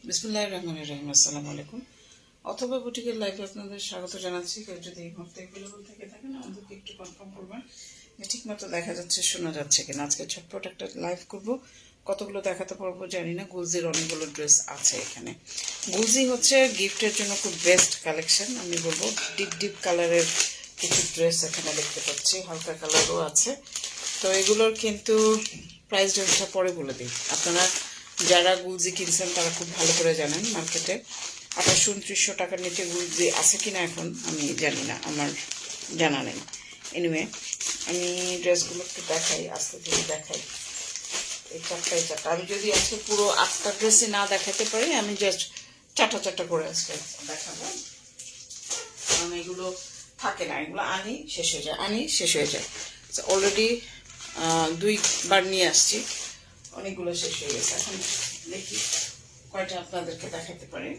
বিসমিল্লাহির রহমানির রহিম। আসসালামু আলাইকুম। অথবা বুটিকের লাইভে আপনাদের স্বাগত জানাচ্ছি। কেউ যদি এই মুহূর্তে অ্যাভেলেবল থেকে থাকেন আমাদেরকে একটু কনফার্ম করবেন যে ঠিকমতো দেখা যাচ্ছে, শোনা যাচ্ছে কিনা। আজকে ঝটপট একটা লাইভ করব, কতগুলো দেখাতে পারবো জানি না। গুলজির অনেকগুলো ড্রেস আছে এখানে। গুলজি হচ্ছে গিফটের জন্য খুব বেস্ট কালেকশন। আমি বলবো ডিপ ডিপ কালারের কিছু ড্রেস এখানে দেখতে পাচ্ছি, হালকা কালারও আছে। তো এগুলোর কিন্তু প্রাইস রেঞ্জটা পরে বলে দিই। আপনারা যারা গুলজি কিনছেন তারা খুব ভালো করে জানেন মার্কেটে 2800-2900 টাকার নিচে গুলজি আছে কিনা এখন আমি জানি না, আমার জানা নেই। এনিওয়ে আমি ড্রেসগুলো একটু দেখাই, আজকে যদি দেখাই এই চারটা আমি যদি আজকে পুরো 8টা ড্রেসই না দেখাতে পারি, আমি জাস্ট চারটা করে আজকে দেখাবো। কারণ এগুলো থাকে না, এগুলো আনি শেষ হয়ে যায় অলরেডি 2বার নিয়ে আসছি, অনেকগুলো শেষ হয়ে গেছে। এখন দেখি কয়টা আপনাদেরকে দেখাতে পারি।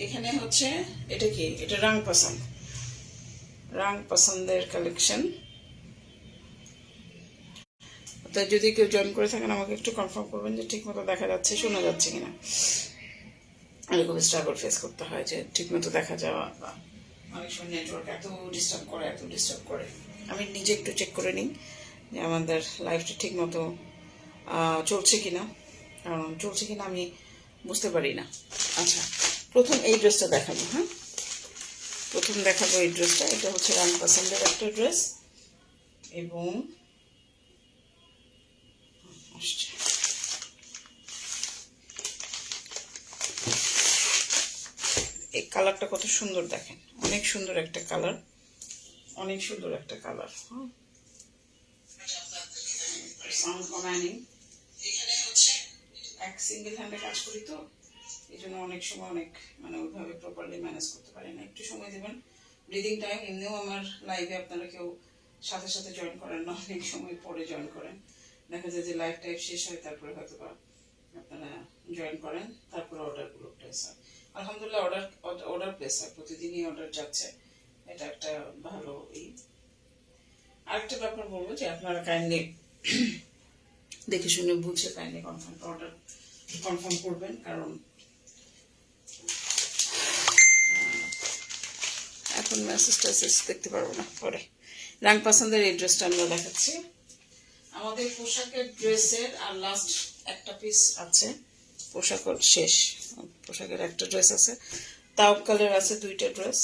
এখানে হচ্ছে এটা কি, এটা রাং পছন্দের কালেকশন। তো যদি কেউ জয়েন করে থাকেন আমাকে একটু কনফার্ম করবেন যে ঠিকমতো দেখা যাচ্ছে, শোনা যাচ্ছে কিনা। এরকম স্ট্রাগল ফেস করতে হয় যে ঠিকমতো দেখা যাওয়া, বা অনেক সময় নেটওয়ার্ক এত ডিস্টার্ব করে। আমি নিজে একটু চেক করে নিই যে আমাদের লাইফটা ঠিকমতো চলছে কিনা, কারণ চলছে কিনা আমি বুঝতে পারি না। আচ্ছা, প্রথম এই ড্রেসটা দেখাবো। প্রথম দেখাবো এই ড্রেসটা। এটা হচ্ছে রাং পছন্দের একটা ড্রেস, এবং এই কালারটা কত সুন্দর দেখেন, অনেক সুন্দর একটা কালার। সাউন্ড কমায় নেই। এখানে হচ্ছে এক সিঙ্গেল হ্যান্ডে কাজ করি, তো এই জন্য অনেক সময় ওইভাবে প্রপারলি ম্যানেজ করতে পারি না। একটু সময় দেবেন, ব্রিদিং টাইম। এমনিও আমার লাইভে আপনারা কেউ সাথে সাথে জয়েন করেন না, অনেক সময় পরে জয়েন করেন। দেখা যায় যে লাইভ টাইপ শেষ হয়, তারপরে হয়তো বা আপনারা জয়েন করেন, তারপরে অর্ডারগুলো প্লেস হয়। আলহামদুলিল্লাহ অর্ডার প্লেস হয়, প্রতিদিনই অর্ডার যাচ্ছে, এটা একটা ভালো। আরেকটা ব্যাপার বলবো যে আপনারা কাইন্ডলি দেখে শুনে বুঝে কাইন্ডলি কনফার্ম করবেন, কারণ এখন মেসেজ দেখতে পারবো না পরে। রাং পছন্দের এই ড্রেসটা আমরা দেখাচ্ছি। আমাদের পোশাকের ড্রেসের আর লাস্ট একটা পিস আছে, পোশাকের শেষ। পোশাকের একটা ড্রেস আছে, তাও কালার আছে 2টা ড্রেস।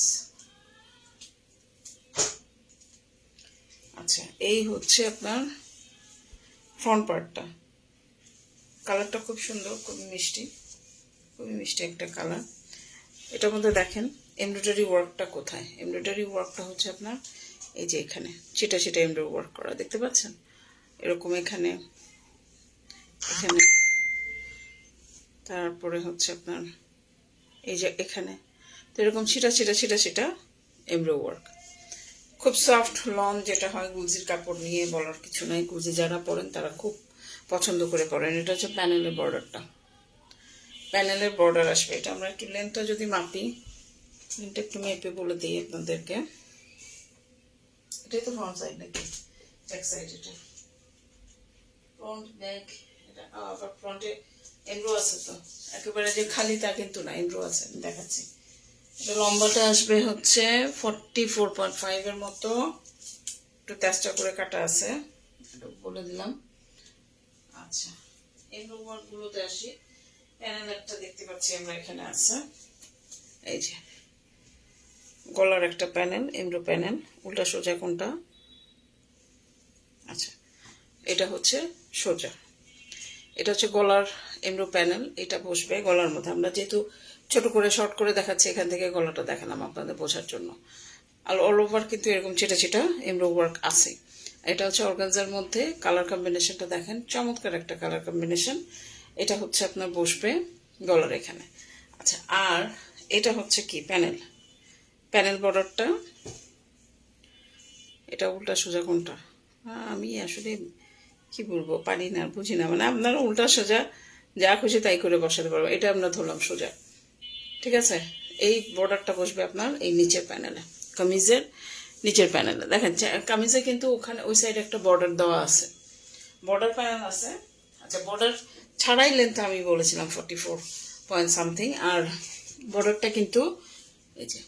আচ্ছা, এই হচ্ছে আপনার ফ্রন্ট পার্টটা। কালারটা খুব সুন্দর, খুবই মিষ্টি একটা কালার। এটার মধ্যে দেখেন এমব্রয়ডারি ওয়ার্কটা কোথায়। এমব্রয়ডারি ওয়ার্কটা হচ্ছে আপনার এই যে এখানে ছিটা এমব্রয়ডারি ওয়ার্ক করা, দেখতে পাচ্ছেন এরকম এখানে। তারপরে হচ্ছে আপনার এই যে এখানে, তো এরকম ছিটা এমব্রয়ডারি ওয়ার্ক। খুব সফট লন যেটা হয় গুলজির কাপড়, নিয়ে বলার কিছু নাই। গুলজি যারা পরেন তারা খুব পছন্দ করে পরেন। এটা হচ্ছে প্যানেলের বর্ডার আসবে। এটা আমরা একটু লেন্থটা যদি মাপি, লেন্থটা একটু মেপে বলে দিই আপনাদেরকে। এটাই তো ফ্রন্ট সাইড নাকি ব্যাক সাইড? এটা ফ্রন্ট ব্যাক। এটা আবার ফ্রন্টে এমব্রো আছে, তো একেবারে যে খালি তা কিন্তু না, এমব্রো আছে, আমি দেখাচ্ছি। এটা লম্বাটা আসবে হচ্ছে 44.5 এর মতো, একটু তেষ্টা করে কাটা আছে, এটা বলে দিলাম। আচ্ছা, এমব্রো ওয়ার্কগুলোতে আসি। প্যানেল একটা দেখতে পাচ্ছি আমরা এখানে আছে, এই যে গলার একটা প্যানেল, এমব্রো প্যানেল, উল্টা সোজা কোনটা? আচ্ছা, এটা হচ্ছে সোজা। এটা হচ্ছে গলার এমব্রো প্যানেল, এটা বসবে গলার মধ্যে। আমরা যেহেতু ছোট করে শর্ট করে দেখাচ্ছি, এখান থেকে গলাটা দেখালাম আপনাদের বোঝার জন্য। আর অল ওভার কিন্তু এরকম ছিটা এমব্রো ওয়ার্ক আছে। এটা হচ্ছে অর্গানজার মধ্যে। কালার কম্বিনেশনটা দেখেন, চমৎকার একটা কালার কম্বিনেশন। এটা হচ্ছে আপনার বসবে গলার এখানে। আচ্ছা, আর এটা হচ্ছে কি প্যানেল বর্ডারটা। এটা উল্টা সোজা কোনটা? আমি আসলে কি বলবো, পারি না, বুঝি না। আপনারা উল্টা সোজা যা খুশি তাই করে বসাতে পারবো। এটা আমরা ধরলাম সোজা, ঠিক আছে। এই বর্ডারটা বসবে আপনার এই নিচের প্যানেলে, কামিজের নিচের প্যানেলে। দেখেন কামিজে কিন্তু ওখানে ওই সাইডে একটা বর্ডার দেওয়া আছে, বর্ডার প্যানেল আছে। আচ্ছা, বর্ডার ছাড়াই লেন্থ আমি বলেছিলাম 44 পয়েন্ট সামথিং। আর বর্ডারটা কিন্তু এই যে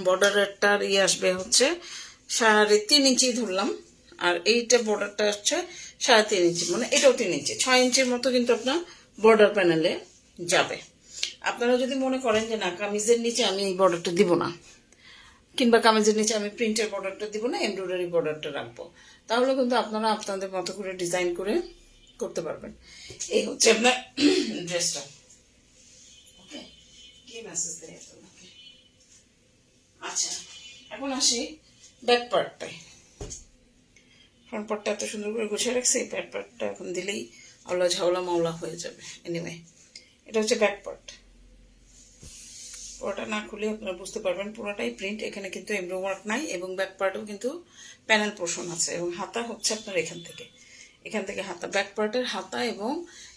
বর্ডারটার আসবে হচ্ছে 3.5 ইঞ্চি ধরলাম, আর এইটা বর্ডারটা হচ্ছে 3.5 ইঞ্চি, মানে এটাও 3 ইঞ্চি, 6 ইঞ্চির মতো কিন্তু আপনার বর্ডার প্যানেলে যাবে। আপনারা যদি মনে করেন যে না কামিজের নিচে আমি এই বর্ডারটা দিব না, কিংবা কামিজের নিচে আমি প্রিন্টের বর্ডারটা দিব না, এমব্রয়ডারি বর্ডারটা রাখবো, তাহলে কিন্তু আপনারা আপনাদের মতো করে ডিজাইন করে করতে পারবেন। এই হচ্ছে আপনার ড্রেসটা। ওকে, কি মেসেজ দেয় আপনাকে? আচ্ছা, এখন আসি ব্যাক পার্টটায়। ফ্রন্ট পার্টটা এত সুন্দর করে গুছিয়ে রাখছি, ব্যাক পার্টটা এখন দিলেই আওলা ঝাওলা মাওলা হয়ে যাবে। এনিওয়ে, এটা হচ্ছে ব্যাক পার্ট। পুরোটা না খুলে আপনারা বুঝতে পারবেন পুরোটাই প্রিন্ট, এখানে কিন্তু এমব্রো ওয়ার্ক নাই, এবং ব্যাক পার্টেও কিন্তু প্যানেল পোর্শন আছে, এবং হাতা হচ্ছে আপনার এখান থেকে হাতা। ব্যাক পার্টের হাতা এবং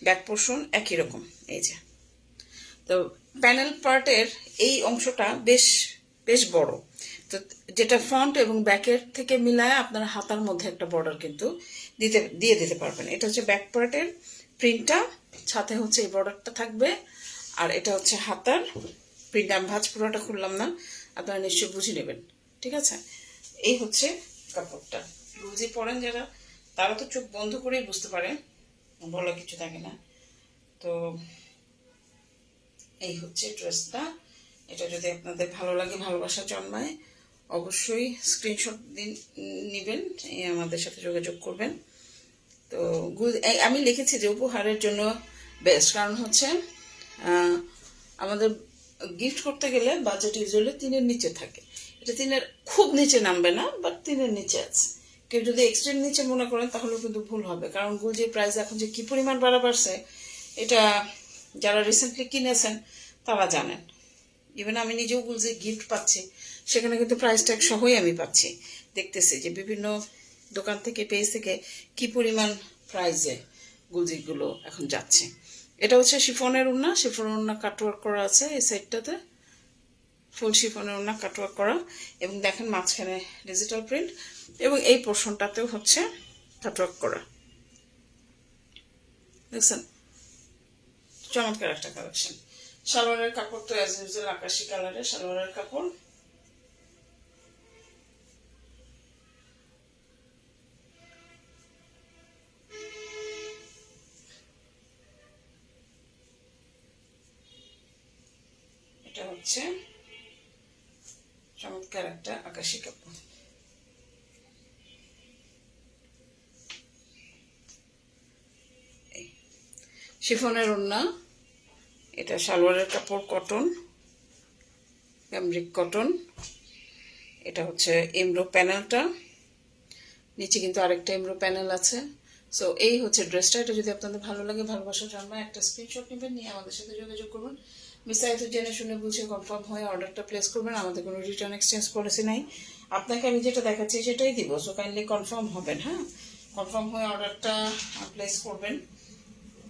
ব্যাক পোর্শন একই রকম। এই যে তো প্যানেল পার্টের এই অংশটা বেশ বড়, তো যেটা ফ্রন্ট এবং ব্যাকের থেকে মিলায় আপনারা হাতার মধ্যে একটা বর্ডার কিন্তু দিয়ে দিতে পারবেন। এটা হচ্ছে ব্যাক পার্টের প্রিন্টটা, সাথে হচ্ছে এই বর্ডারটা থাকবে, আর এটা হচ্ছে হাতার প্রিন্ট। আমি ভাঁজ পুরোটা খুললাম না, আপনারা নিশ্চয়ই বুঝে নেবেন, ঠিক আছে? এই হচ্ছে কাপড়টা। বুঝে পড়েন যারা, তারা তো চোখ বন্ধ করেই বুঝতে পারে, বলা কিছু থাকে না। তো এই হচ্ছে ড্রেসটা। এটা যদি আপনাদের ভালো লাগে, ভালোবাসা জন্মায়, অবশ্যই স্ক্রিনশট নেবেন, আমাদের সাথে যোগাযোগ করবেন। তো আমি লিখেছি যে উপহারের জন্য বেস্ট, কারণ হচ্ছে আমাদের গিফট করতে গেলে বাজেট ইউজুয়ালি 3-এর নিচে থাকে। এটা 3-এর খুব নিচে নামবে না, বাট 3-এর নিচে আছে। কেউ যদি এক্সট্রিম নিচে মনে করেন তাহলেও কিন্তু ভুল হবে, কারণ গুলজির প্রাইস এখন যে কি পরিমাণ বাড়ছে এটা যারা রিসেন্টলি কিনেছেন তারা জানেন। ইভেন আমি নিজেও গুলজি গিফট পাচ্ছি, সেখানে কিন্তু প্রাইস ট্যাগ সহই আমি পাচ্ছি। দেখতেছি যে বিভিন্ন দোকান থেকে, পেজ থেকে কি পরিমাণ প্রাইসে গুলজিগুলো এখন যাচ্ছে। এটা হচ্ছে শিফনের ওড়না, শিফনের ওড়না কাটওয়ার্ক করা আছে এই সাইডটাতে, ফুল শিফনের ওড়না কাটওয়ার্ক করা, এবং দেখেন মাঝখানে ডিজিটাল প্রিন্ট, এবং এই পোর্শনটাতেও হচ্ছে কাটওয়ার্ক করা। দেখছেন, চমৎকার একটা কালেকশন। সালোয়ারের কাপড় তো অ্যাজ ইউজুয়াল আকাশি কালারের সালোয়ারের কাপড়। এটা হচ্ছে চমৎকার একটা আকাশি কাপড়। শিফনের ওড়না, এটা সালোয়ারের কাপড় কটন, ক্যামব্রিক কটন। এটা হচ্ছে এমব্রো প্যানেলটা, নিচে কিন্তু আরেকটা এমব্রো প্যানেল আছে। সো এই হচ্ছে ড্রেসটা। এটা যদি আপনাদের ভালো লাগে, ভালোবাসা জন্মায়, একটা স্ক্রিনশট নেবেন, নিয়ে আমাদের সাথে যোগাযোগ করবেন। বিস্তারিত জেনে শুনে বুঝে কনফার্ম হয়ে অর্ডারটা প্লেস করবেন। আমাদের কোনো রিটার্ন এক্সচেঞ্জ পলিসি নাই, আপনাকে আমি যেটা দেখাচ্ছি সেটাই দিব। সো কাইন্ডলি কনফার্ম হবেন, হ্যাঁ, কনফার্ম হয়ে অর্ডারটা প্লেস করবেন,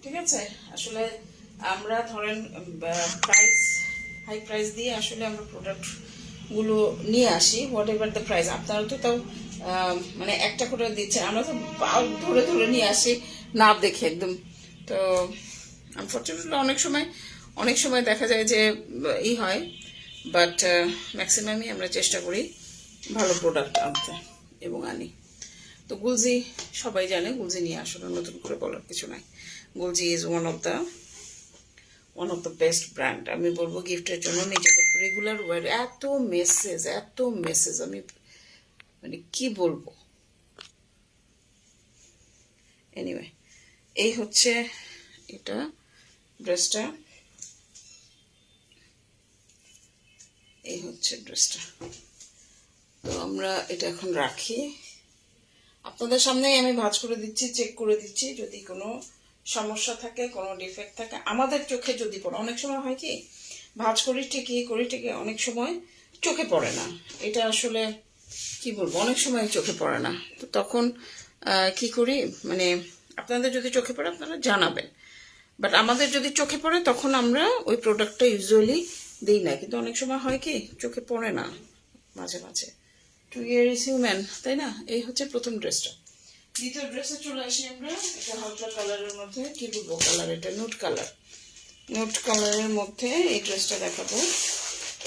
ঠিক আছে? আসলে আমরা ধরেন হাই প্রাইস দিয়ে আসলে আমরা প্রোডাক্টগুলো নিয়ে আসি, হোয়াট এভার দ্য প্রাইস। আপনারা তো তাও মানে একটা করে দিচ্ছেন, আমরা তো ধরে ধরে নিয়ে আসি না দেখে একদম। তো আনফর্চুনেটলি অনেক সময় দেখা যায় যে হয়, বাট ম্যাক্সিমামই আমরা চেষ্টা করি ভালো প্রোডাক্ট আনতে এবং আনি। তো গুলজি সবাই জানে, গুলজি নিয়ে আসলে নতুন করে বলার কিছু নাই। গুলজি is one of the best brand. আমি বলবো গিফটের জন্য, নিজেদের রেগুলার ওয়ার। এত মেসেজ আমি মানে কি বলবো। এনিওয়ে, এই হচ্ছে এটা ড্রেসটা, এই হচ্ছে ড্রেসটা। তো আমরা এটা এখন রাখি, আপনাদের সামনেই আমি ভাঁজ করে দিচ্ছি, চেক করে দিচ্ছি। যদি কোনো সমস্যা থাকে, কোনো ডিফেক্ট থাকে, আমাদের চোখে যদি পড়ে, অনেক সময় হয় কি ভাঁজ করি ঠিকই অনেক সময় চোখে পড়ে না। এটা আসলে কি বলবো, অনেক সময় চোখে পড়ে না। তো তখন কি করি, মানে আপনাদের যদি চোখে পড়ে আপনারা জানাবেন, বাট আমাদের যদি চোখে পড়ে তখন আমরা ওই প্রোডাক্টটা ইউজুয়ালি দিই না। কিন্তু অনেক সময় হয় কি চোখে পড়ে না, মাঝে মাঝে। টু ইয়ার ইজ হিউম্যান, তাই না? এই হচ্ছে প্রথম ড্রেসটা। দ্বিতীয় ড্রেসে চলে আসি আমরা। এটা হালকা কালারের মধ্যে, কি বলবো কালার, এটা নুট কালার। নোট কালারের মধ্যে এই ড্রেসটা দেখাবো।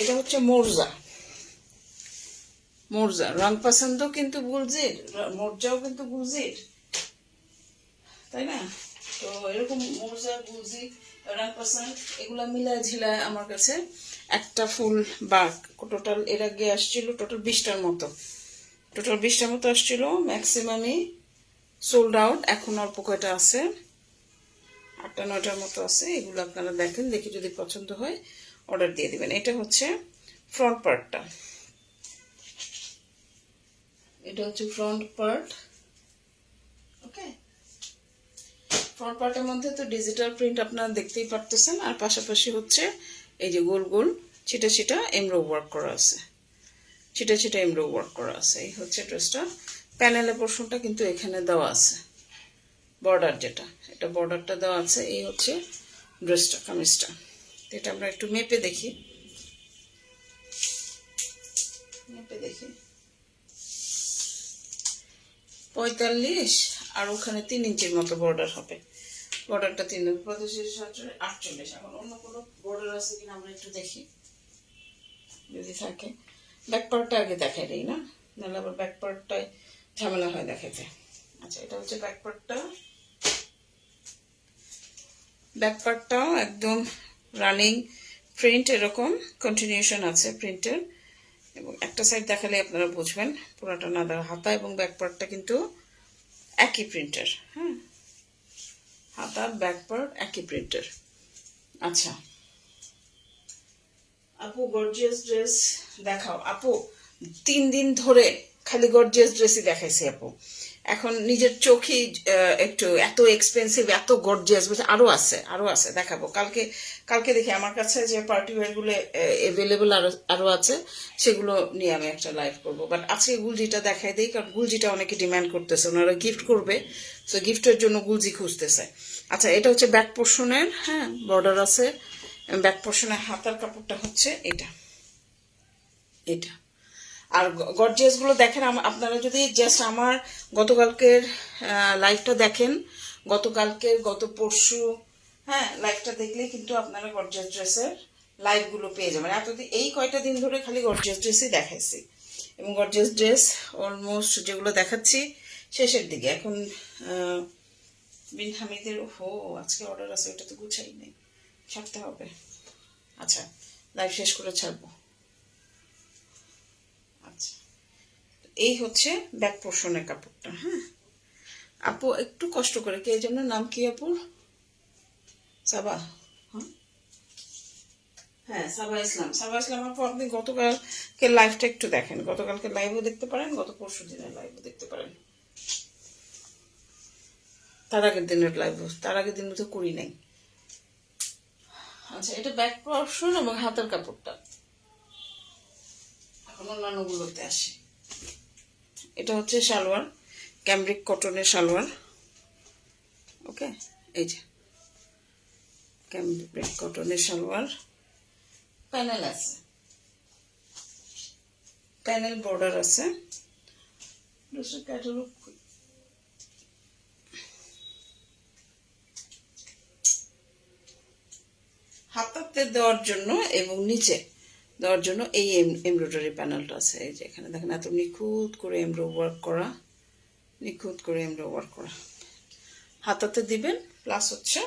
এটা হচ্ছে মোরজা। মোরজা রং পছন্দ কিন্তু গুলজির, মোরজাও কিন্তু গুলজির, তাই না? তো এরকম মোরজা, গুলজি, রং পছন্দ এগুলা মিলায় ঝিলায় আমার কাছে একটা ফুল বা টোটাল এর আগে আসছিল টোটাল 20টার মতো, আসছিল। ম্যাক্সিমামই সোল্ড আউট, এখন অল্প কয়টা আছে, 8-9টার মতো আছে। এগুলো আপনারা দেখেন, দেখে যদি পছন্দ হয় অর্ডার দিয়ে দিবেন। এটা হচ্ছে ফ্রন্ট পার্টটা, এটা হচ্ছে ফ্রন্ট পার্ট। ওকে, ফ্রন্ট পার্টের মধ্যে তো ডিজিটাল প্রিন্ট আপনারা দেখতেই পারতেছেন, আর পাশাপাশি হচ্ছে এই যে গোল গোল ছিটা ছিটা এমব্রো ওয়ার্ক করা আছে, ছিটা ছিটা এমব্রো ওয়ার্ক করা আছে। এই হচ্ছে ড্রেসটা। প্যানেলের পোর্শনটা কিন্তু এখানে দেওয়া আছে, বর্ডার যেটা, এটা বর্ডারটা দেওয়া আছে। এই হচ্ছে ড্রেসটা, কামিজটা। এটা আমরা একটু মেপে দেখি, মেপে দেখি। 45 আর ওখানে 3 ইঞ্চির মতো বর্ডার হবে। বর্ডারটা 3, 48। এখন অন্য কোনো বর্ডার আছে কিনা আমরা একটু দেখি, যদি থাকে। ব্যাক পার্টটা আগে দেখাই দিই না, নাহলে আবার ব্যাক পার্টটায় ঝামেলা হয় দেখাতে। আচ্ছা, এটা হচ্ছে ব্যাক পার্টটা। ব্যাক পার্টটাও একদম রানিং প্রিন্ট, এরকম কন্টিনিউশন আছে প্রিন্টের, এবং একটা সাইড দেখালে আপনারা বুঝবেন, পুরোটা না দেখা। হাতা এবং ব্যাক পার্টটা কিন্তু একই প্রিন্টের। হ্যাঁ, হাতা ব্যাক পার্ট একই প্রিন্টের। আচ্ছা আপু, গর্জিয়াস ড্রেস দেখাও। আপু 3 দিন ধরে খালি গর্জিয়াস ড্রেসই দেখাইছি আপু। এখন নিজের চোখেই একটু এত এক্সপেন্সিভ, এত গর্জিয়াস, আরো আছে, আরো আছে, দেখাবো কালকে। কালকে দেখি আমার কাছে যে পার্টি ওয়্যারগুলো অ্যাভেলেবল আরো আছে, সেগুলো নিয়ে আমি একটা লাইভ করবো। বাট আজকে গুলজিটা দেখাই দিই, কারণ গুলজিটা অনেকে ডিমান্ড করতেছে, ওনারা গিফট করবে, তো গিফটের জন্য গুলজি খুঁজতেছে। আচ্ছা, এটা হচ্ছে ব্যাক পোর্শনের, হ্যাঁ, বর্ডার আছে। ব্যাক পোর্শনের হাতার কাপড়টা হচ্ছে এটা, এটা। আর গর্জিয়াস গুলো দেখেন, আপনারা যদি জাস্ট আমার গতকালকের লাইভটা দেখেন, গত পরশু, হ্যাঁ, লাইভটা দেখলে কিন্তু আপনারা গর্জিয়াস ড্রেসের লাইভগুলো পেয়ে যাবেন। এতদিন এই কয়টা দিন ধরে খালি গর্জিয়াস ড্রেসই দেখাইছি, এবং গর্জিয়াস ড্রেস অলমোস্ট যেগুলো দেখাচ্ছি শেষের দিকে। এখন বিন হামিদের আজকে অর্ডার আছে, ওটা তো গুছাই নেই, ছাড়তে হবে। আচ্ছা, লাইভ শেষ করে ছাড়বো। আচ্ছা, এই হচ্ছে ব্যাক পোর্শনের কাপড়টা। হ্যাঁ আপু, একটু কষ্ট করে, কে জন্য, নাম কি আপুর? সাবা। হ্যাঁ, সাবা ইসলাম। সাবা ইসলাম আপু, আপনি গতকালকে লাইভটা একটু দেখেন, গতকালকে লাইভও দেখতে পারেন, গত পরশু দিনের লাইভও দেখতে পারেন। তার আগের দিনের লাইভ, তার আগের দিন তো করি নাই। আচ্ছা, এটা ব্যাক পোর্শন এবং হাতের কাপড়টা। এখন অন্যান্য গুলোতে আসি। এটা হচ্ছে সালোয়ার, ক্যামব্রিক কটনের সালোয়ার। ওকে, এই যে ক্যামব্রিক কটনের সালোয়ার, প্যানেল আছে, প্যানেল বর্ডার আছে। ক্যাটালগ হাতাতে দেওয়ার জন্য এবং নিচে দেওয়ার জন্য এই এমব্রয়ডারি প্যানেলটা আছে। এই যে এখানে দেখেন, এত নিখুঁত করে এমব্রো ওয়ার্ক করা, নিখুঁত করে এমব্রো ওয়ার্ক করা। হাতাতে দিবেন, প্লাস হচ্ছে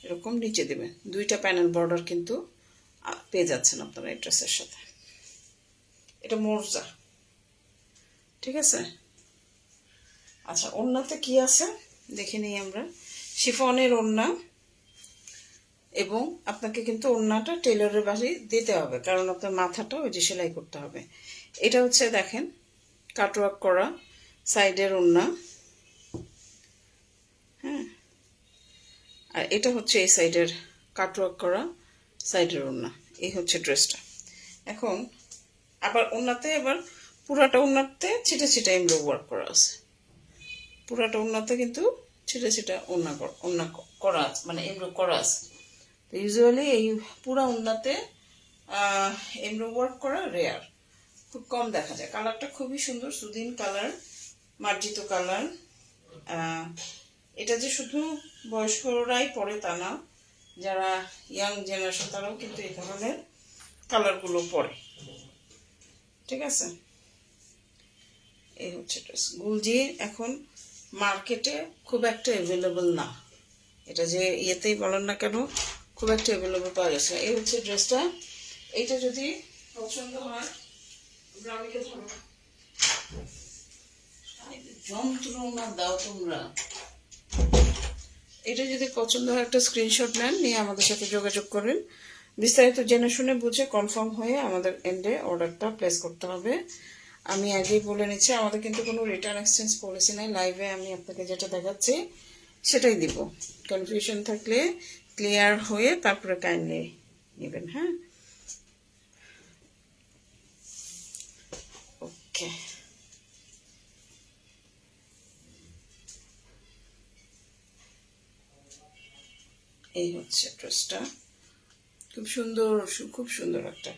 এরকম নিচে দিবেন। 2টা প্যানেল বর্ডার কিন্তু পেয়ে যাচ্ছেন আপনারা এই ড্রেসের সাথে। এটা মোরজা, ঠিক আছে। আচ্ছা, ওড়নাতে কি আছে দেখে নিই আমরা। শিফনের ওড়না, এবং আপনাকে কিন্তু ওড়নাটা টেলরের বাড়ি দিতে হবে, কারণ আপনার মাথাটা ওই যে সেলাই করতে হবে। এটা হচ্ছে দেখেন কাটওয়ার্ক করা সাইডের ওড়না, হ্যাঁ, আর এটা হচ্ছে এই সাইডের কাটওয়ার্ক করা সাইডের ওড়না। এই হচ্ছে ড্রেসটা। এখন আবার ওড়নাতে, এবার পুরাটা ওড়নাতে ছিটা ছিটা এমব্রো ওয়ার্ক করা আছে, পুরাটা ওড়নাতে কিন্তু ছিটা ছিটা ওড়না করা আছে, মানে এমব্রো করা আছে। তো ইউজুয়ালি এই পুরা ওড়নাতে এমব্রো ওয়ার্ক করা রেয়ার, খুব কম দেখা যায়। কালারটা খুবই সুন্দর, সুদিন কালার, মার্জিত কালার। এটা যে শুধু বয়স্করাই পরে তা না, যারা ইয়াং জেনারেশন তারাও কিন্তু এই ধরনের কালারগুলো পরে, ঠিক আছে। এই হচ্ছে ড্রেস। গুলজি এখন মার্কেটে খুব একটা অ্যাভেলেবল না, এটা যে ইয়েতেই বলেন না কেন, খুব একটা অ্যাভেলেবল পাওয়া যাচ্ছে না। এই হচ্ছে ড্রেসটা। এইটা যদি পছন্দ হয়, গ্রামীকে ধরো, যন্ত্রণা দাও তোমরা। এটা যদি পছন্দ হয় একটা স্ক্রিনশট নেন, নিয়ে আমাদের সাথে যোগাযোগ করেন। বিস্তারিত জেনে শুনে বুঝে কনফার্ম হয়ে আমাদের এন্ডে অর্ডারটা প্লেস করতে হবে। আমি আগেই বলে নিচ্ছি, আমাদের কিন্তু কোনো রিটার্ন এক্সচেঞ্জ পলিসি নাই। লাইভে আমি আপনাকে যেটা দেখাচ্ছি সেটাই দিব। কনফিউশন থাকলে ক্লিয়ার হয়ে তারপরে কাইন্ডলি নেবেন। হ্যাঁ, ওকে। এই হচ্ছে ড্রেসটা, খুব সুন্দর, খুব সুন্দর একটা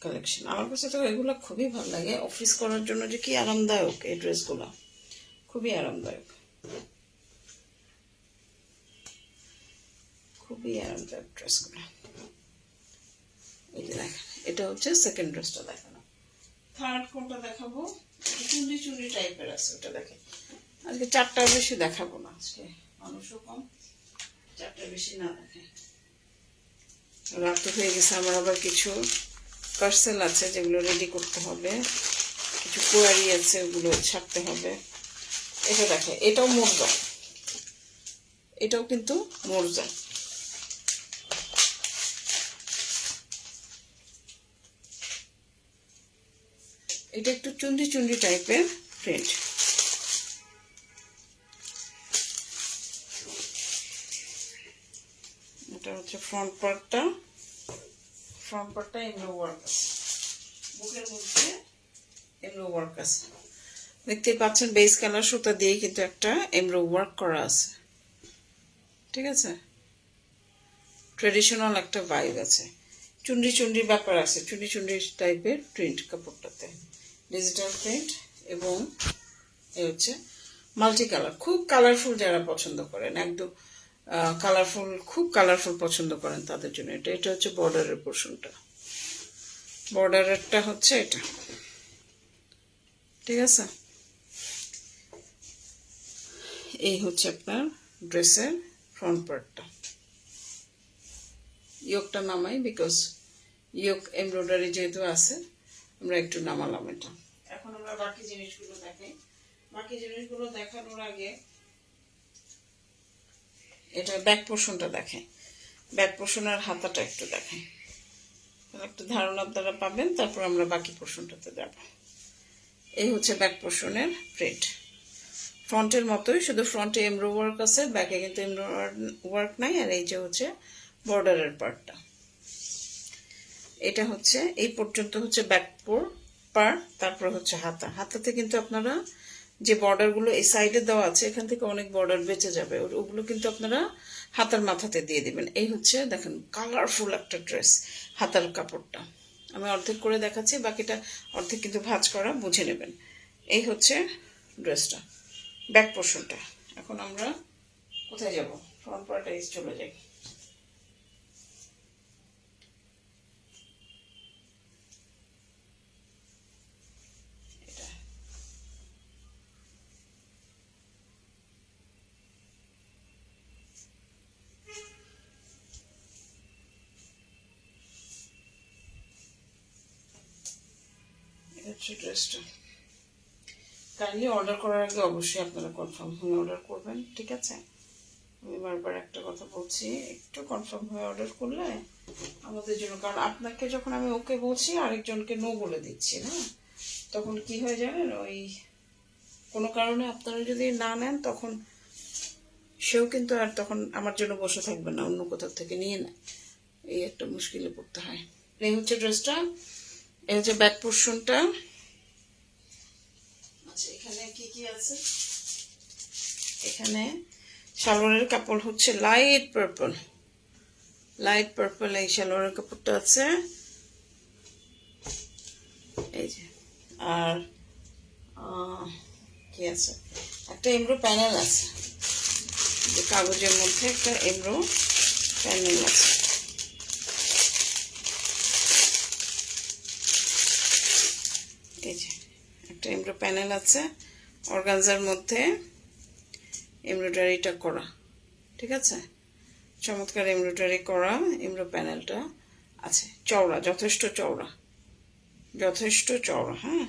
কালেকশন। আমার কাছে তো এগুলো খুবই ভালো লাগে। অফিস করার জন্য যে কি আরামদায়ক এই ড্রেসগুলো, খুবই আরামদায়ক, খুবই আরামদায়ক ড্রেসগুলো। এই যে দেখেন, এটা হচ্ছে সেকেন্ড ড্রেসটা দেখানো। থার্ড কোনটা দেখাবো, চুন্ডি চুন্ডি টাইপের আছে, ওটা দেখেন। আজকে চারটার বেশি দেখাবো না, আজকে মানুষও কম, চারটার বেশি না দেখে। রাত হয়ে গেছে, আমার আবার কিছু পার্সেল আছে যেগুলো রেডি করতে হবে, কিছু কোয়ারি আছে ওগুলো ছাড়তে হবে। এটা দেখে, এটাও মোরজা, এটাও কিন্তু মোরজা। এটা একটু চুন্ডি চুন্ডি টাইপের প্রিন্ট। এটা হচ্ছে ফ্রন্ট পার্টটা, এমব্রো ওয়ার্ক আছে, বুকের মধ্যে এমব্রো ওয়ার্ক আছে। দেখতেই পাচ্ছেন বেস কালার সুতা দিয়ে কিন্তু একটা এমব্রো ওয়ার্ক করা আছে, ঠিক আছে। ট্রেডিশনাল একটা ভাইব আছে, চুন্ডি চুন্ডি ব্যাপার আছে, চুন্ডি চুন্ডি টাইপের প্রিন্ট কাপড়টাতে, ডিজিটাল প্রিন্ট। এবং এ হচ্ছে মাল্টি কালার, খুব কালারফুল যারা পছন্দ করেন, একদম কালারফুল, খুব কালারফুল পছন্দ করেন তাদের জন্য এটা। এটা হচ্ছে বর্ডারের পোর্শনটা, বর্ডারেরটা হচ্ছে এটা, ঠিক আছে। এই হচ্ছে আপনার ড্রেসের ফ্রন্ট পার্টটা। ইয়োকটা নামাই, বিকজ ইয়োক এমব্রয়ডারি যেহেতু আছে, আমরা একটু নামালাম এটা। এখন আমরা বাকি জিনিসগুলো দেখাই। বাকি জিনিসগুলো দেখানোর আগে এটা ব্যাক পোর্শনটা দেখাই, ব্যাক পোর্শনের হাতাটা একটু দেখাই, একটু ধারণার দ্বারা পাবেন। তারপর আমরা বাকি পোর্শনটাতে যাব। এই হচ্ছে ব্যাক পোর্শনের প্রিন্ট, ফ্রন্টের মতোই, শুধু ফ্রন্টে এমব্রো ওয়ার্ক আছে, ব্যাকে কিন্তু এমব্রো ওয়ার্ক নাই। আর এই যে হচ্ছে বর্ডারের পার্টটা, এটা হচ্ছে এই পর্যন্ত হচ্ছে ব্যাক পার্ট। তারপর হচ্ছে হাতা, হাতাতে কিন্তু আপনারা যে বর্ডারগুলো এই সাইডে দেওয়া আছে, এখান থেকে অনেক বর্ডার বেঁচে যাবে, ওগুলো কিন্তু আপনারা হাতার মাথাতে দিয়ে দিবেন। এই হচ্ছে দেখেন কালারফুল একটা ড্রেস। হাতার কাপড়টা আমি অর্ধেক করে দেখাচ্ছি, বাকিটা অর্ধেক কিন্তু ভাঁজ করা, বুঝে নেবেন। এই হচ্ছে ড্রেসটা, ব্যাক পোর্শনটা। এখন আমরা কোথায় যাব, ফ্রন্ট পার্টে চলে যাই। ড্রেসটা কাইন্ডলি অর্ডার করার আগে অবশ্যই আপনারা কনফার্ম হয়ে অর্ডার করবেন, ঠিক আছে। আমি বারবার একটা কথা বলছি, একটু কনফার্ম হয়ে অর্ডার করলে আমাদের জন্য, কারণ আপনাকে যখন আমি ওকে বলছি আরেকজনকে নো বলে দিচ্ছি না, তখন কি হয়ে জানেন, ওই কোনো কারণে আপনারা যদি না নেন, তখন সেও কিন্তু আর তখন আমার জন্য বসে থাকবে না, অন্য কোথাও থেকে নিয়ে নেয়, এই একটা মুশকিলে পড়তে হয়। এই হচ্ছে ড্রেসটা, এই হচ্ছে ব্যাক পোর্শনটা। আচ্ছা, এখানে কি কি আছে, এখানে সালোয়ারের কাপড় হচ্ছে লাইট পার্পল, লাইট পার্পল এই সালোয়ারের কাপড়টা আছে, এই যে। আর কি আছে, একটা এমব্রো প্যানেল আছে, যে কাগজের মধ্যে একটা এমব্রো প্যানেল আছে। এই যে একটা এমব্রো প্যানেল আছে, অর্গানজার মধ্যে এমব্রয়ডারিটা করা, ঠিক আছে, চমৎকার এমব্রয়ডারি করা এমব্রো প্যানেলটা আছে, চওড়া, যথেষ্ট চওড়া, যথেষ্ট চওড়া। হ্যাঁ,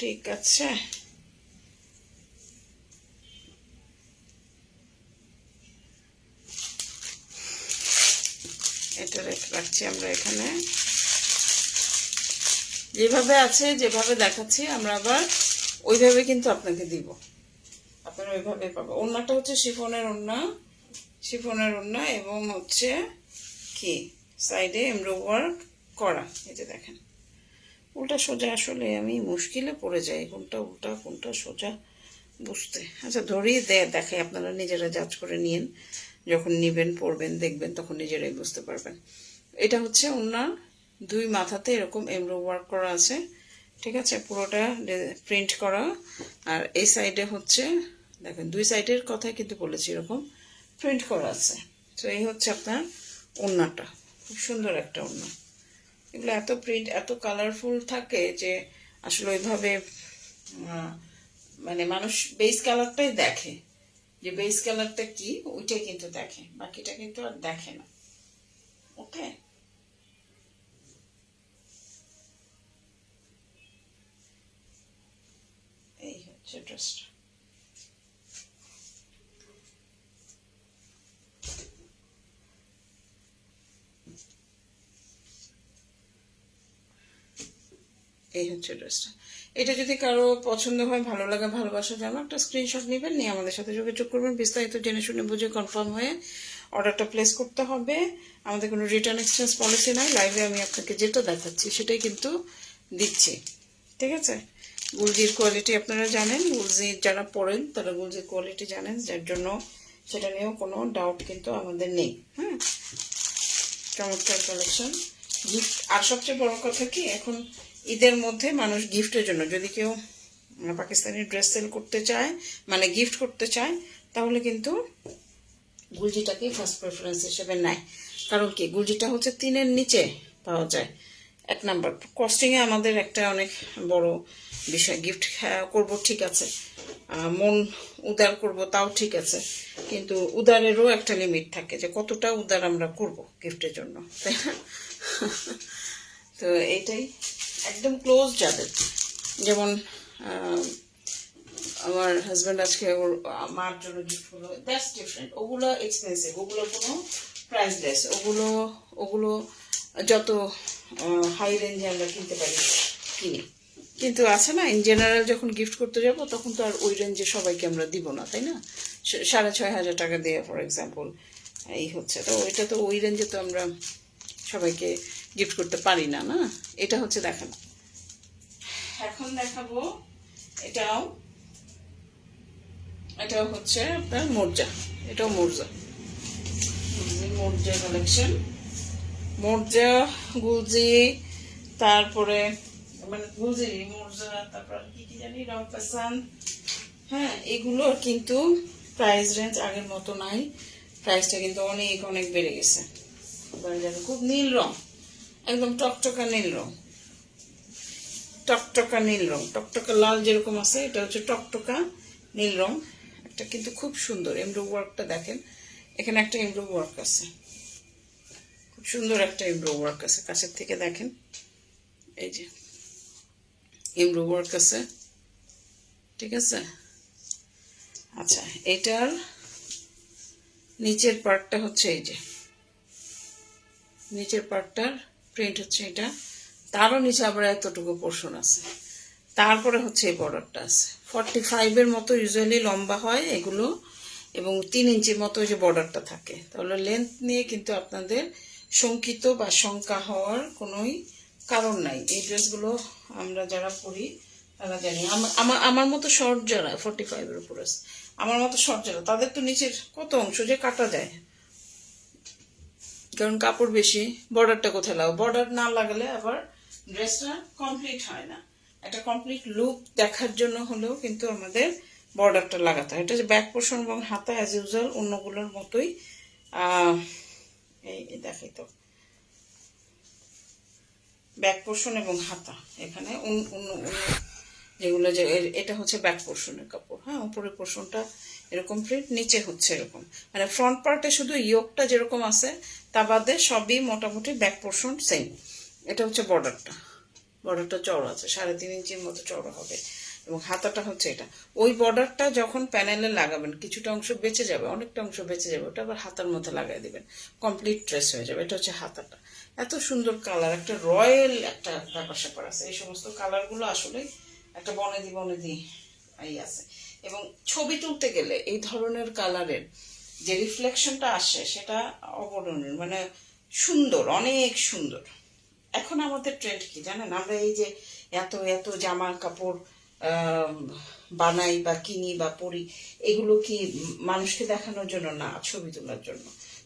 ঠিক আছে। এটা রাখছি আমরা এখানে, যেভাবে আছে যেভাবে দেখাচ্ছি আমরা আবার ওইভাবে কিন্তু আপনাকে দিব, আপনারা ওইভাবে পাবো। ওড়নাটা হচ্ছে শিফনের ওড়না, শিফনের ওড়না, এবং হচ্ছে কি সাইডে এমব্রো ওয়ার্ক করা। এই যে দেখেন, উল্টা সোজা আসলে আমি মুশকিলে পড়ে যাই, কোনটা উল্টা কোনটা সোজা বুঝতে। আচ্ছা ধরিয়ে দেখাই, আপনারা নিজেরা জাজ করে নিন, যখন নিবেন পড়বেন দেখবেন তখন নিজেরাই বুঝতে পারবেন। এটা হচ্ছে ওনার দুই মাথাতে এরকম এমব্রো ওয়ার্ক করা আছে, ঠিক আছে, পুরোটা প্রিন্ট করা। আর এই সাইডে হচ্ছে দেখেন, দুই সাইডের কথাই কিন্তু বলেছি, এরকম প্রিন্ট করা আছে। তো এই হচ্ছে আপনার ওড়নাটা, খুব সুন্দর একটা ওড়না। এগুলো এত প্রিন্ট এত কালারফুল থাকে যে আসলে ওইভাবে মানে মানুষ বেস কালারটাই দেখে, যে বেস কালারটা কি ওইটাই কিন্তু দেখে, বাকিটা কিন্তু আর দেখে না। ওকে, এই হচ্ছে ড্রেসটা। এই হচ্ছে ড্রেসটা। এটা যদি কারো পছন্দ হয়, ভালো লাগে, ভালোবাসা জানো, একটা স্ক্রিনশট নেবেন, নিয়ে আমাদের সাথে যোগাযোগ করবেন, বিস্তারিত জেনে শুনে বুঝে কনফার্ম হয়ে অর্ডারটা প্লেস করতে হবে। আমাদের কোনো রিটার্ন এক্সচেঞ্জ পলিসি নাই, লাইভে আমি আপনাকে যেটা দেখাচ্ছি সেটাই কিন্তু দিচ্ছি, ঠিক আছে। গুলজির কোয়ালিটি আপনারা জানেন, গুলজি যারা পড়েন তারা গুলজির কোয়ালিটি জানেন, যার জন্য সেটা নিয়েও কোনো ডাউট কিন্তু আমাদের নেই। হ্যাঁ, চমৎকার কালেকশন, গিফট। আর সবচেয়ে বড় কথা কি, এখন ঈদের মধ্যে মানুষ গিফটের জন্য, যদি কেউ পাকিস্তানি ড্রেস সেল করতে চায়, মানে গিফট করতে চায়, তাহলে কিন্তু গুলজিটাকেই ফার্স্ট প্রেফারেন্স হিসেবে নেয়। কারণ কি, গুলজিটা হচ্ছে 3-এর নিচে পাওয়া যায়, এক নাম্বার। কস্টিংয়ে আমাদের একটা অনেক বড় বিষয়, গিফট করব ঠিক আছে, মন উদার করব তাও ঠিক আছে, কিন্তু উদারেরও একটা লিমিট থাকে, যে কতটা উদার আমরা করব গিফটের জন্য, তাই না? তো এইটাই একদম ক্লোজ যাদের, যেমন আমার হাজব্যান্ড আজকে ওর মার জন্য গিফট হলো, দ্যাটস ডিফারেন্ট। ওগুলো এক্সপেন্সিভ, ওগুলো কোনো প্রাইসলেস, ওগুলো যত হাই রেঞ্জে আমরা কিনতে পারি কিনি, কিন্তু আছে না, ইন জেনারেল যখন গিফট করতে যাব তখন তো আর ওই রেঞ্জে সবাইকে আমরা দিব না, তাই না? 6,500 টাকা দিয়ে ফর এক্সাম্পল এই হচ্ছে, তো ওইটা তো ওই রেঞ্জে তো আমরা সবাইকে গিফট করতে পারি না, না? এটা হচ্ছে দেখেন, এখন দেখাবো এটাও হচ্ছে আপনার মোর্জা, এটাও মোর্জা, মোর্জা কালেকশন, মোর্জা গুলজি, তারপরে মানে গুলজি মোর্জা, তারপর কি কি জানি রংপাসান। হ্যাঁ, এগুলো কিন্তু প্রাইস রেঞ্জ আগের মতো নাই, প্রাইসটা কিন্তু অনেক অনেক বেড়ে গেছে। খুব নীল রং, একদম টকটকা নীল রং, টকটকা নীল রং, টকটকা লাল যেরকম আছে, এটা হচ্ছে টকটকা নীল রং। একটা কিন্তু খুব সুন্দর এমব্রো ওয়ার্কটা দেখেন, এখানে একটা এমব্রো ওয়ার্ক আছে, খুব সুন্দর একটা এমব্রো ওয়ার্ক আছে, কাছের থেকে দেখেন, এই যে এমব্রো ওয়ার্ক আছে, ঠিক আছে। আচ্ছা, এটার নিচের পার্টটা হচ্ছে এই যে নিচের পার্টটার প্রিন্ট হচ্ছে এটা, তারও নিচে আবার এতটুকু পোর্শন আছে, তারপরে হচ্ছে এই বর্ডারটা আছে। 45-এর মতো ইউজুয়ালি লম্বা হয় এগুলো, এবং 3 ইঞ্চির মতো যে বর্ডারটা থাকে, তাহলে লেন্থ নিয়ে কিন্তু আপনাদের শঙ্কিত বা শঙ্কা হওয়ার কোনোই কারণ নাই। এই ড্রেসগুলো আমরা যারা পরি তারা জানি, আমার মতো শর্ট যারা 45-এর উপরে আছে, আমার মতো শর্ট যারা, তাদের তো নিচের কত অংশ যে কাটা যায়, কারণ কাপড় বেশি। বর্ডারটা কোথায় লাগাবো? বর্ডার না লাগালে আবার ড্রেসটা কমপ্লিট হয় না। একটা কমপ্লিট লুক দেখার জন্য হলেও কিন্তু আমাদের বর্ডারটা লাগাতে হয়। এটা যে ব্যাক পোর্শন এবং হাতা অ্যাজ ইউজুয়াল অন্যগুলোর মতোই। এই দেখাই তো ব্যাক পোর্শন এবং হাতা এখানে অন্য যেগুলো যে এটা হচ্ছে ব্যাক পোর্শনের কাপড়। হ্যাঁ, উপরের পোর্শনটা এরকম প্রিন্ট, নিচে হচ্ছে এরকম, মানে ফ্রন্ট পার্টে শুধু ইয়োকটা যেরকম আছে তা বাদে সবই মোটামুটি ব্যাক পোর্শন সেম। এটা হচ্ছে বর্ডারটা চওড়া আছে, 3.5 ইঞ্চির মতো চওড়া হবে এবং হাতাটা হচ্ছে এটা। ওই বর্ডারটা যখন প্যানেলে লাগাবেন কিছুটা অংশ বেঁচে যাবে, অনেকটা অংশ বেঁচে যাবে, ওটা আবার হাতার মধ্যে লাগাই দিবেন, কমপ্লিট ড্রেস হয়ে যাবে। এটা হচ্ছে হাতাটা। এত সুন্দর কালার, একটা রয়্যাল একটা ব্যাপার স্যাপার আছে। এই সমস্ত কালারগুলো আসলে একটা বনেদি এই আছে। এবং ছবি তুলতে গেলে এই ধরনের কালারের যে রিফ্লেকশনটা আসে সেটা অবর্ণনীয়, মানে সুন্দর, অনেক সুন্দর। এখন আমাদের ট্রেন্ড কি জানেন, আমরা এই যে এত এত জামা কাপড় বানাই বা কিনি বা পরি, এগুলো কি মানুষকে দেখানোর জন্য না, ছবি তোলার জন্য।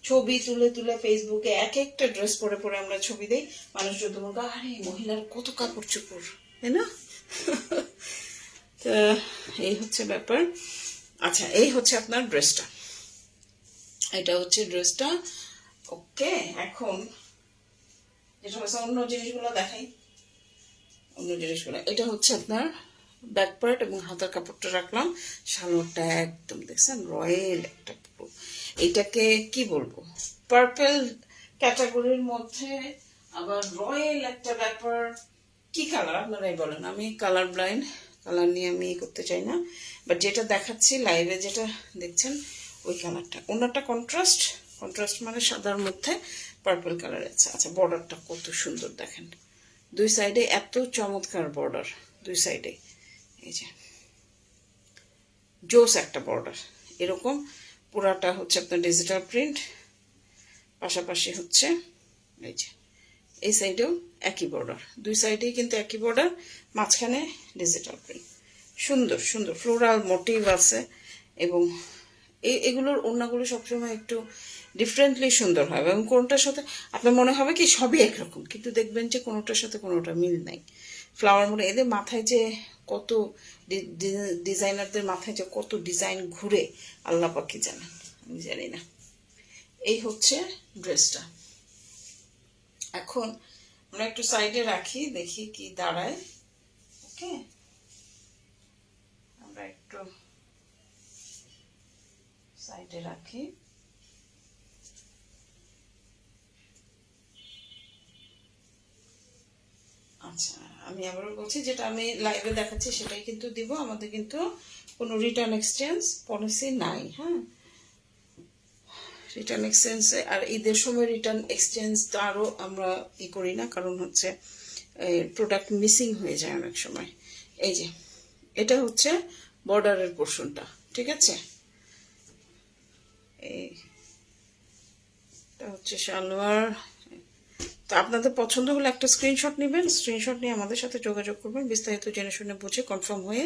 ছবি তুলে তুলে ফেসবুকে এক একটা ড্রেস পরে পরে আমরা ছবি দিই, মানুষ যদি বলবো আরে মহিলার কত কাপড় চোপড়, তাই না? তো এই হচ্ছে ব্যাপার। আচ্ছা, এই হচ্ছে আপনার ড্রেসটা, এটা হচ্ছে ড্রেসটা। ওকে, এখন যেটা হচ্ছে অন্য জিনিসগুলো দেখাই। এটা হচ্ছে আপনার ব্যাক পার্ট এবং হাতার কাপড়টা রাখলাম। সালোয়ারটা একদম দেখছেন রয়্যাল একটা পুরো। এইটাকে কি বলবো, পার্পল ক্যাটাগরির মধ্যে আবার রয়্যাল একটা ব্যাপার। কি কালার আপনারাই বলেন, আমি কালার ব্লাইন্ড, কালার নিয়ে আমি করতে চাই না, বাট যেটা দেখাচ্ছি লাইভে যেটা দেখছেন ওই কালারটা। অন্যটা কন্ট্রাস্ট মানে সাদার মধ্যে পার্পল কালার আছে। আচ্ছা, বর্ডারটা কত সুন্দর দেখেন, দুই সাইডে এত চমৎকার বর্ডার, দুই সাইডে এই যে জোস একটা বর্ডার এরকম। পুরাটা হচ্ছে আপনার ডিজিটাল প্রিন্ট, পাশাপাশি হচ্ছে এই যে এই সাইডেও একই বর্ডার, দুই সাইডেই কিন্তু একই বর্ডার, মাঝখানে ডিজিটাল প্রিন্ট। সুন্দর সুন্দর ফ্লোরাল মোটিভ আছে এবং এগুলোর ওড়নাগুলো সবসময় একটু ডিফারেন্টলি সুন্দর হয় এবং কোনটার সাথে আপনার মনে হবে কি সবই একরকম, কিন্তু দেখবেন যে কোনোটার সাথে কোনোটা মিল নাই। ফ্লাওয়ার মনে এদের মাথায় যে কত ডিজাইনারদের মাথায় যে কত ডিজাইন ঘুরে আল্লাহ পাকি জানেন, আমি জানি না। এই হচ্ছে ড্রেসটা। এখন আমরা একটু সাইডে রাখি, দেখি কি দাঁড়ায়। ওকে, আমরা একটু সাইডে রাখি। আচ্ছা, আমি আবারও বলছি, যেটা আমি লাইভে দেখাচ্ছি সেটাই কিন্তু দিব। আমাদের কিন্তু কোনো রিটার্ন এক্সচেঞ্জ পলিসি নাই। হ্যাঁ, রিটার্ন এক্সচেঞ্জ আর ঈদের সময় রিটার্ন এক্সচেঞ্জ তো আরও আমরা করি না, কারণ হচ্ছে প্রোডাক্ট মিসিং হয়ে যায় অনেক সময়। এই যে এটা হচ্ছে বর্ডারের পোর্শনটা, ঠিক আছে? এটা হচ্ছে সালোয়ার। তো আপনাদের পছন্দ হলে একটা স্ক্রিনশট নেবেন, স্ক্রিনশট নিয়ে আমাদের সাথে যোগাযোগ করবেন, বিস্তারিত জেনে শুনে বুঝে কনফার্ম হয়ে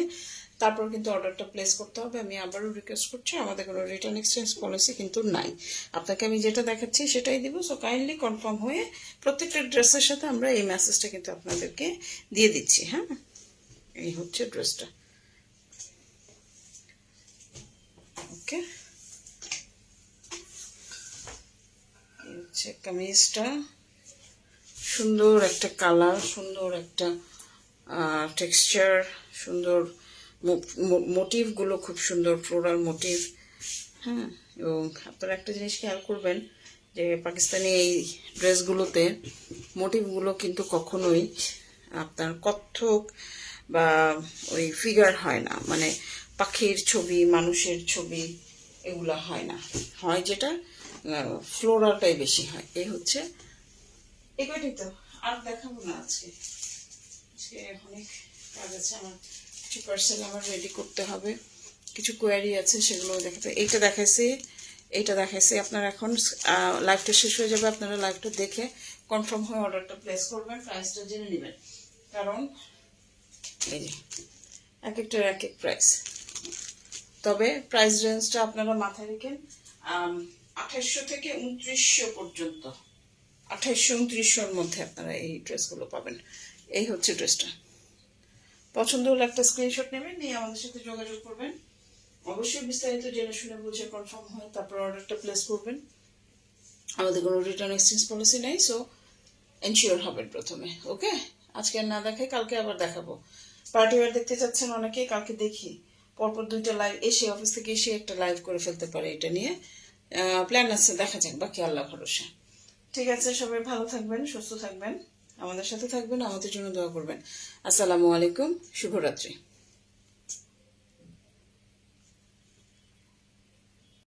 তারপর কিন্তু অর্ডারটা প্লেস করতে হবে। আমি আবারও রিকোয়েস্ট করছি, আমাদের কোনো রিটার্ন এক্সচেঞ্জ পলিসি কিন্তু নাই। আপনাকে আমি যেটা দেখাচ্ছি সেটাই দিব। সো কাইন্ডলি কনফার্ম হয়ে প্রত্যেকটা ড্রেসের সাথে আমরা এই মেসেজটা কিন্তু আপনাদেরকে দিয়ে দিচ্ছি। হ্যাঁ, এই হচ্ছে ড্রেসটা। ওকে, এই হচ্ছে কামিজটা। সুন্দর একটা কালার, সুন্দর একটা টেক্সচার, সুন্দর মোটিভগুলো খুব সুন্দর ফ্লোরাল মোটিভ। হ্যাঁ, এবং আপনারা একটা জিনিস খেয়াল করবেন যে পাকিস্তানি এই ড্রেসগুলোতে মোটিভগুলো কিন্তু কখনোই আপনার কত্থক বা ওই ফিগার হয় না, মানে পাখির ছবি, মানুষের ছবি এগুলো হয় না, হয় যেটা ফ্লোরালটাই বেশি হয়। এই হচ্ছে এগুলোই। তো আর দেখাবো না আজকে, আজকে অনেক কাজ আছে আমার, কিছু পার্সেল আমার রেডি করতে হবে, কিছু কোয়ারি আছে সেগুলো দেখাতে। এইটা দেখাইছে আপনারা এখন লাইভটা শেষ হয়ে যাবে, আপনারা লাইভটা দেখে কনফার্ম হয়ে অর্ডারটা প্লেস করবেন, প্রাইসটা জেনে নেবেন, কারণ এই যে এক একটার এক এক প্রাইস। তবে প্রাইস রেঞ্জটা আপনারা মাথায় রেখেন, 2800 থেকে 2900 পর্যন্ত, 2800-2900-র মধ্যে আপনারা এই ড্রেসগুলো পাবেন। এই হচ্ছে ড্রেসটা। পছন্দ হলে একটা স্ক্রিনশট নেবেন, নিয়ে আমাদের সাথে যোগাযোগ করবেন। অবশ্যই বিস্তারিত জেনে শুনে বুঝে কনফার্ম হয় তারপর অর্ডারটা প্লেস করবেন। আমাদের কোনো রিটার্ন এক্সচেঞ্জ পলিসি নেই, সো এনশিওর হবেন প্রথমে। ওকে, আজকে আর না দেখাই, কালকে আবার দেখাবো। পার্টি ওয়্যার দেখতে চাচ্ছেন অনেকেই, কালকে দেখি পরপর 2টা লাইভ এসে, অফিস থেকে এসে একটা লাইভ করে ফেলতে পারে, এটা নিয়ে প্ল্যান আছে, দেখা যাক, বাকি আল্লাহ ভরসা। ঠিক আছে, সবাই ভালো থাকবেন, সুস্থ থাকবেন, আমাদের সাথে থাকবেন, আমাদের জন্য দোয়া করবেন। আসসালামু আলাইকুম, শুভরাত্রি।